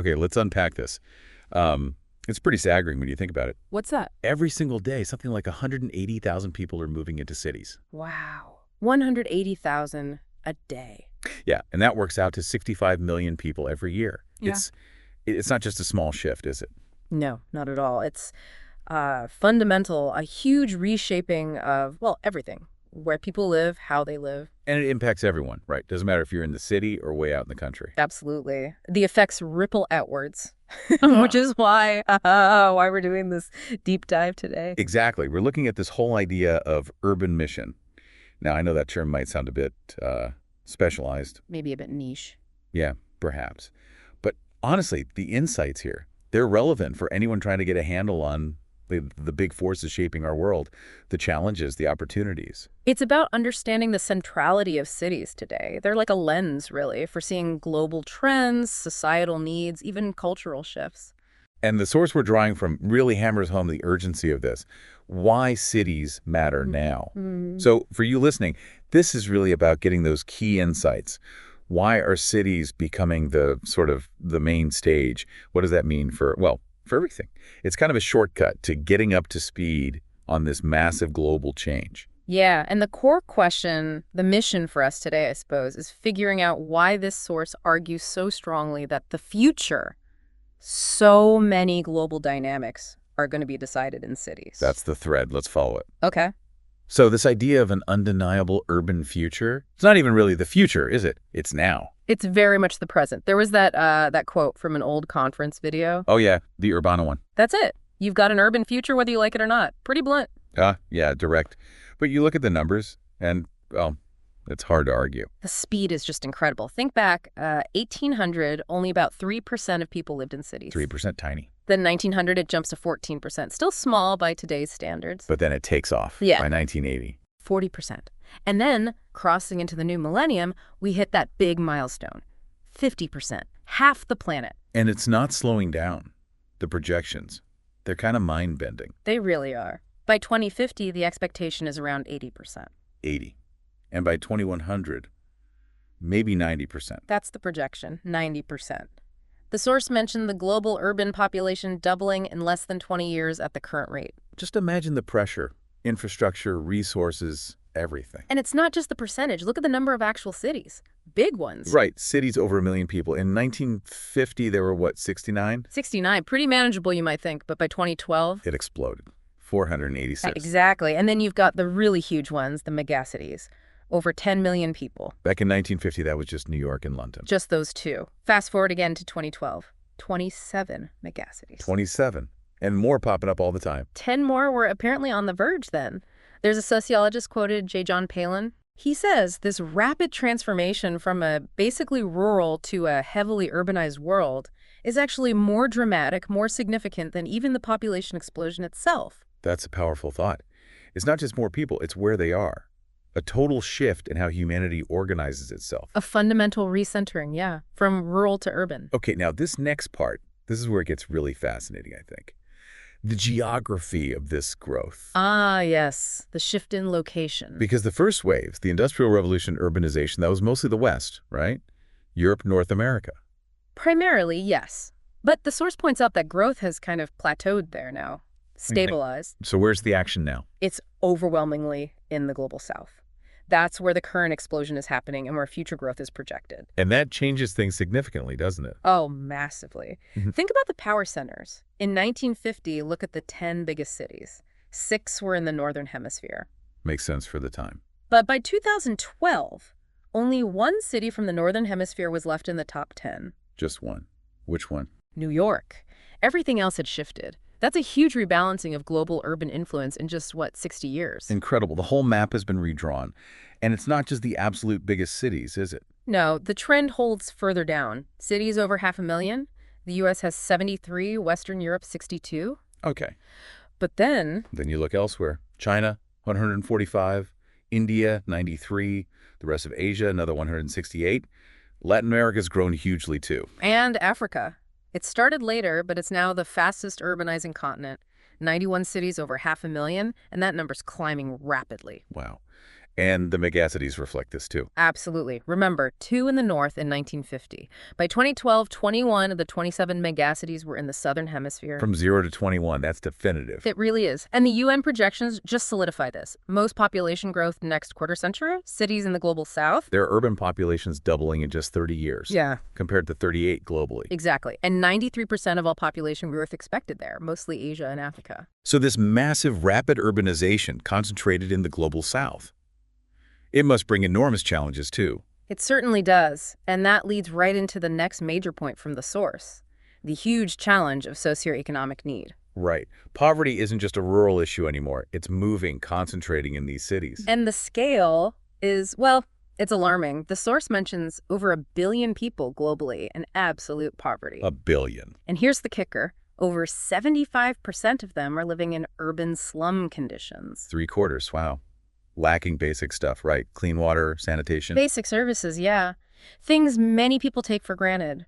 Okay, let's unpack this. It's pretty staggering when you think about it. What's that? Every single day, something like 180,000 people are moving into cities. Wow. 180,000 a day. Yeah, and that works out to 65 million people every year. Yeah. It's not just a small shift, is it? No, not at all. It's fundamental, a huge reshaping of, well, everything. Where people live, how they live. And it impacts everyone, right? Doesn't matter if you're in the city or way out in the country. Absolutely. The effects ripple outwards, which is why we're doing this deep dive today. Exactly. We're looking at this whole idea of urban mission. Now, I know that term might sound a bit specialized. Maybe a bit niche. Yeah, perhaps. But honestly, the insights here, they're relevant for anyone trying to get a handle on the big forces shaping our world, the challenges, the opportunities. It's about understanding the centrality of cities today. They're like a lens, really, for seeing global trends, societal needs, even cultural shifts. And the source we're drawing from really hammers home the urgency of this, why cities matter now. So for you listening, this is really about getting those key insights. Why are cities becoming the main stage? What does that mean for everything? It's kind of a shortcut to getting up to speed on this massive global change. Yeah, and the core question, the mission for us today, I suppose, is figuring out why this source argues so strongly that the future, so many global dynamics are going to be decided in cities. That's the thread. Let's follow it. Okay. So this idea of an undeniable urban future, it's not even really the future, is it? It's now. It's very much the present. There was that quote from an old conference video. Oh, yeah, the Urbana one. That's it. You've got an urban future whether you like it or not. Pretty blunt. Yeah, direct. But you look at the numbers and, well, it's hard to argue. The speed is just incredible. Think back, 1800, only about 3% of people lived in cities. 3%, tiny. Then 1900, it jumps to 14%. Still small by today's standards. But then it takes off by 1980. 40%. And then, crossing into the new millennium, we hit that big milestone. 50%. Half the planet. And it's not slowing down. The projections, they're kind of mind-bending. They really are. By 2050, the expectation is around 80%. 80. And by 2100, maybe 90%. That's the projection, 90%. The source mentioned the global urban population doubling in less than 20 years at the current rate. Just imagine the pressure, infrastructure, resources, everything. And it's not just the percentage. Look at the number of actual cities. Big ones. Right. Cities over 1 million people. In 1950, there were, what, 69? 69. Pretty manageable, you might think. But by 2012... it exploded. 486. Exactly. And then you've got the really huge ones, the megacities. Over 10 million people. Back in 1950, that was just New York and London. Just those two. Fast forward again to 2012. 27 megacities. 27. And more popping up all the time. 10 more were apparently on the verge then. There's a sociologist quoted, J. John Palin. He says this rapid transformation from a basically rural to a heavily urbanized world is actually more dramatic, more significant than even the population explosion itself. That's a powerful thought. It's not just more people, it's where they are. A total shift in how humanity organizes itself. A fundamental recentering, yeah, from rural to urban. Okay, now this next part, this is where it gets really fascinating, I think. The geography of this growth. Ah, yes, the shift in location. Because the first waves, the Industrial Revolution urbanization, that was mostly the West, right? Europe, North America. Primarily, yes. But the source points out that growth has kind of plateaued there now, stabilized. So where's the action now? It's overwhelmingly in the global south. That's where the current explosion is happening and where future growth is projected. And that changes things significantly, doesn't it? Oh, massively. Think about the power centers. In 1950, look at the 10 biggest cities. 6 were in the northern hemisphere. Makes sense for the time. But by 2012, only 1 city from the northern hemisphere was left in the top 10. Just one. Which one? New York. Everything else had shifted. That's a huge rebalancing of global urban influence in just, 60 years? Incredible. The whole map has been redrawn. And it's not just the absolute biggest cities, is it? No, the trend holds further down. Cities over 500,000. The U.S. has 73, Western Europe 62. Okay. But then you look elsewhere. China, 145. India, 93. The rest of Asia, another 168. Latin America's grown hugely, too. And Africa. It started later, but it's now the fastest urbanizing continent. 91 cities over 500,000, and that number's climbing rapidly. Wow. And the megacities reflect this too. Absolutely. Remember, 2 in the north in 1950. By 2012, 21 of the 27 megacities were in the southern hemisphere. From 0 to 21, that's definitive. It really is. And the UN projections just solidify this. Most population growth next quarter century, cities in the global south. Their urban populations doubling in just 30 years. Yeah. Compared to 38 globally. Exactly. And 93% of all population growth expected there, mostly Asia and Africa. So this massive rapid urbanization concentrated in the global south. It must bring enormous challenges too. It certainly does. And that leads right into the next major point from the source, the huge challenge of socioeconomic need. Right. Poverty isn't just a rural issue anymore. It's moving, concentrating in these cities. And the scale is, well, it's alarming. The source mentions over 1 billion people globally in absolute poverty. 1 billion. And here's the kicker. Over 75% of them are living in urban slum conditions. 3/4, wow. Lacking basic stuff, right? Clean water, sanitation. Basic services, yeah. Things many people take for granted.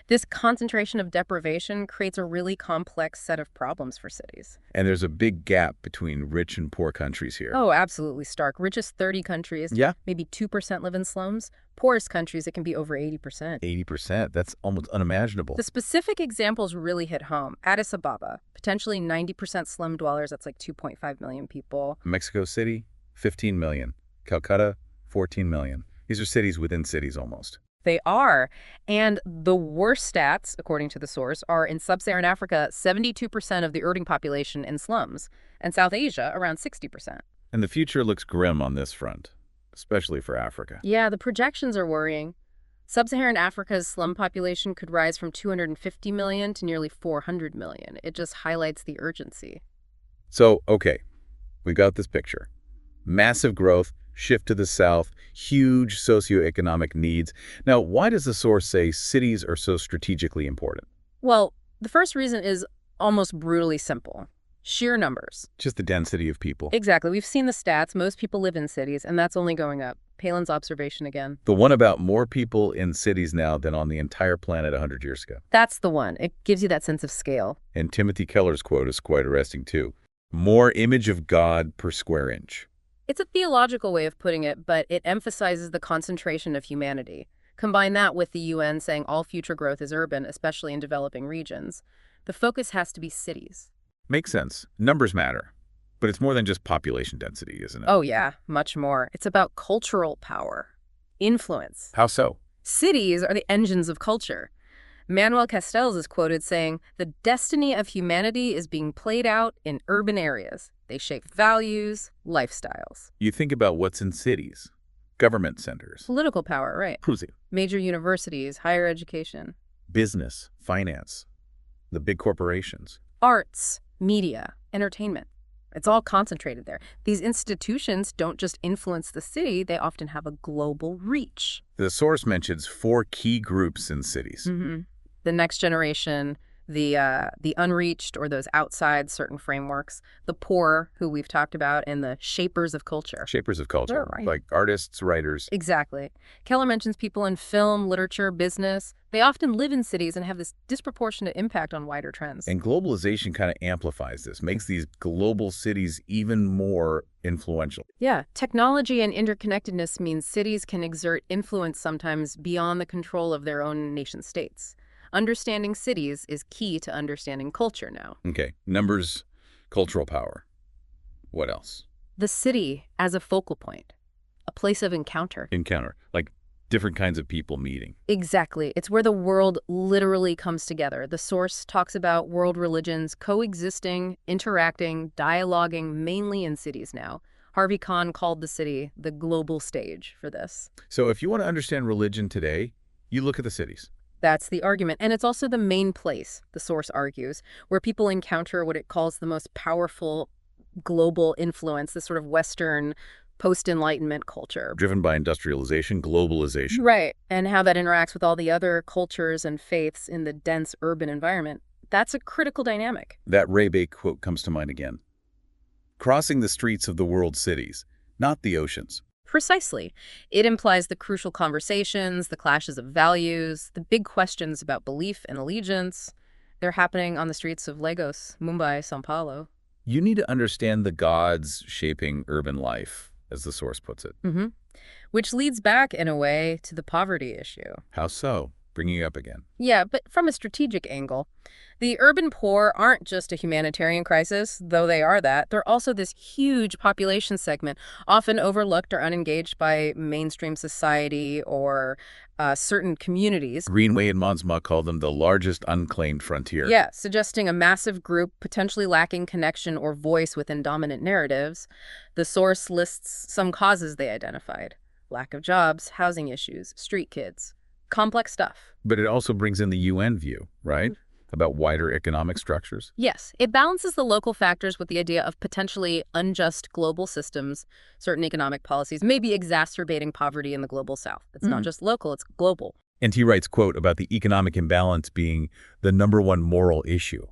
This concentration of deprivation creates a really complex set of problems for cities. And there's a big gap between rich and poor countries here. Oh, absolutely stark. Richest 30 countries, Yeah. maybe 2% live in slums. Poorest countries, it can be over 80%. 80%. That's almost unimaginable. The specific examples really hit home. Addis Ababa, potentially 90% slum dwellers. That's like 2.5 million people. Mexico City, 15 million. Calcutta, 14 million. These are cities within cities almost. They are. And the worst stats, according to the source, are in sub-Saharan Africa, 72% of the urban population in slums, and South Asia, around 60%. And the future looks grim on this front, especially for Africa. Yeah, the projections are worrying. Sub-Saharan Africa's slum population could rise from 250 million to nearly 400 million. It just highlights the urgency. So, okay, we got this picture. Massive growth, shift to the south, huge socioeconomic needs. Now, why does the source say cities are so strategically important? Well, the first reason is almost brutally simple. Sheer numbers. Just the density of people. Exactly. We've seen the stats. Most people live in cities, and that's only going up. Palin's observation again. The one about more people in cities now than on the entire planet 100 years ago. That's the one. It gives you that sense of scale. And Timothy Keller's quote is quite arresting, too. More image of God per square inch. It's a theological way of putting it, but it emphasizes the concentration of humanity. Combine that with the UN saying all future growth is urban, especially in developing regions. The focus has to be cities. Makes sense. Numbers matter. But it's more than just population density, isn't it? Oh yeah, much more. It's about cultural power, influence. How so? Cities are the engines of culture. Manuel Castells is quoted saying, "The destiny of humanity is being played out in urban areas. They shape values, lifestyles." You think about what's in cities. Government centers. Political power, right. Cruising. Major universities, higher education. Business, finance, the big corporations. Arts, media, entertainment. It's all concentrated there. These institutions don't just influence the city, they often have a global reach. The source mentions 4 key groups in cities. The next generation, the unreached, or those outside certain frameworks, the poor, who we've talked about, and the shapers of culture. Shapers of culture, Right. like artists, writers. Exactly. Keller mentions people in film, literature, business. They often live in cities and have this disproportionate impact on wider trends. And globalization kind of amplifies this, makes these global cities even more influential. Yeah, technology and interconnectedness means cities can exert influence sometimes beyond the control of their own nation states. Understanding cities is key to understanding culture now. Okay, numbers, cultural power. What else? The city as a focal point, a place of encounter. Encounter, like different kinds of people meeting. Exactly. It's where the world literally comes together. The source talks about world religions coexisting, interacting, dialoguing, mainly in cities now. Harvey Kahn called the city the global stage for this. So if you want to understand religion today, you look at the cities. That's the argument. And it's also the main place, the source argues, where people encounter what it calls the most powerful global influence, this sort of Western post-Enlightenment culture. Driven by industrialization, globalization. Right. And how that interacts with all the other cultures and faiths in the dense urban environment. That's a critical dynamic. That Ray Bay quote comes to mind again. Crossing the streets of the world's cities, not the oceans. Precisely. It implies the crucial conversations, the clashes of values, the big questions about belief and allegiance. They're happening on the streets of Lagos, Mumbai, São Paulo. You need to understand the gods shaping urban life, as the source puts it. Which leads back, in a way, to the poverty issue. How so? Bringing it up again. Yeah, but from a strategic angle. The urban poor aren't just a humanitarian crisis, though they are that. They're also this huge population segment, often overlooked or unengaged by mainstream society or certain communities. Greenway and Monsma call them the largest unclaimed frontier. Yeah, suggesting a massive group potentially lacking connection or voice within dominant narratives. The source lists some causes they identified: lack of jobs, housing issues, street kids. Complex stuff. But it also brings in the UN view, right? About wider economic structures. Yes, it balances the local factors with the idea of potentially unjust global systems, certain economic policies, maybe exacerbating poverty in the global south. It's not just local, it's global. And he writes, quote, about the economic imbalance being the #1 moral issue.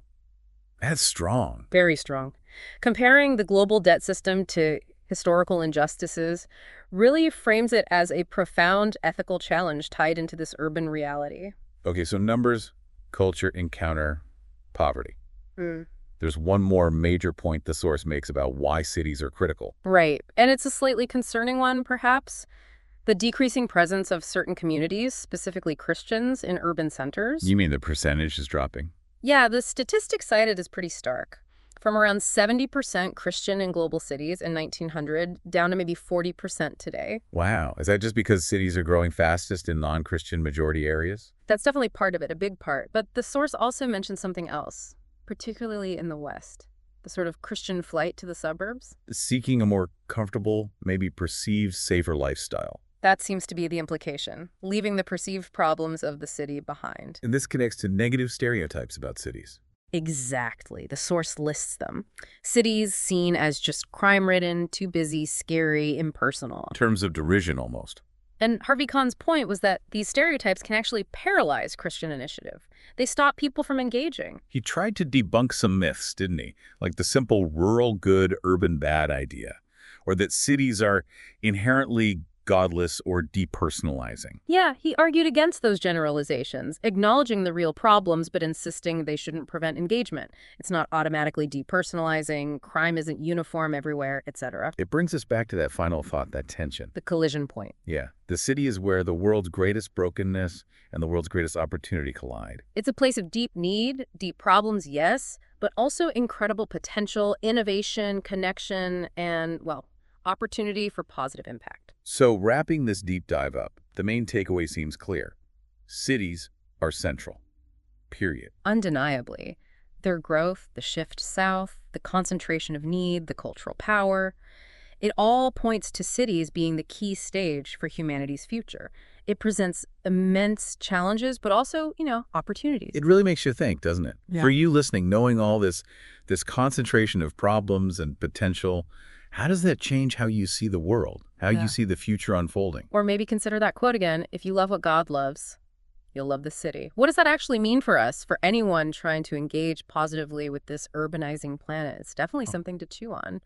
That's strong. Very strong. Comparing the global debt system to historical injustices really frames it as a profound ethical challenge tied into this urban reality. Okay, so numbers, culture, encounter, poverty. There's one more major point the source makes about why cities are critical. Right. And it's a slightly concerning one, perhaps. The decreasing presence of certain communities, specifically Christians, in urban centers. You mean the percentage is dropping? Yeah, the statistic cited is pretty stark. From around 70% Christian in global cities in 1900 down to maybe 40% today. Wow. Is that just because cities are growing fastest in non-Christian majority areas? That's definitely part of it, a big part. But the source also mentions something else, particularly in the West. The sort of Christian flight to the suburbs. Seeking a more comfortable, maybe perceived safer lifestyle. That seems to be the implication, leaving the perceived problems of the city behind. And this connects to negative stereotypes about cities. Exactly. The source lists them. Cities seen as just crime-ridden, too busy, scary, impersonal. Terms of derision almost. And Harvey Kahn's point was that these stereotypes can actually paralyze Christian initiative. They stop people from engaging. He tried to debunk some myths, didn't he? Like the simple rural good, urban bad idea. Or that cities are inherently godless or depersonalizing. Yeah, he argued against those generalizations, acknowledging the real problems but insisting they shouldn't prevent engagement. It's not automatically depersonalizing, crime isn't uniform everywhere, etc. It brings us back to that final thought, that tension. The collision point. Yeah, the city is where the world's greatest brokenness and the world's greatest opportunity collide. It's a place of deep need, deep problems, yes, but also incredible potential, innovation, connection, and, well, opportunity for positive impact. So wrapping this deep dive up, the main takeaway seems clear. Cities are central. Period. Undeniably. Their growth, the shift south, the concentration of need, the cultural power, it all points to cities being the key stage for humanity's future. It presents immense challenges, but also, opportunities. It really makes you think, doesn't it? Yeah. For you listening, knowing all this concentration of problems and potential, how does that change how you see the world, how you see the future unfolding? Or maybe consider that quote again: if you love what God loves, you'll love the city. What does that actually mean for us, for anyone trying to engage positively with this urbanizing planet? It's definitely something to chew on.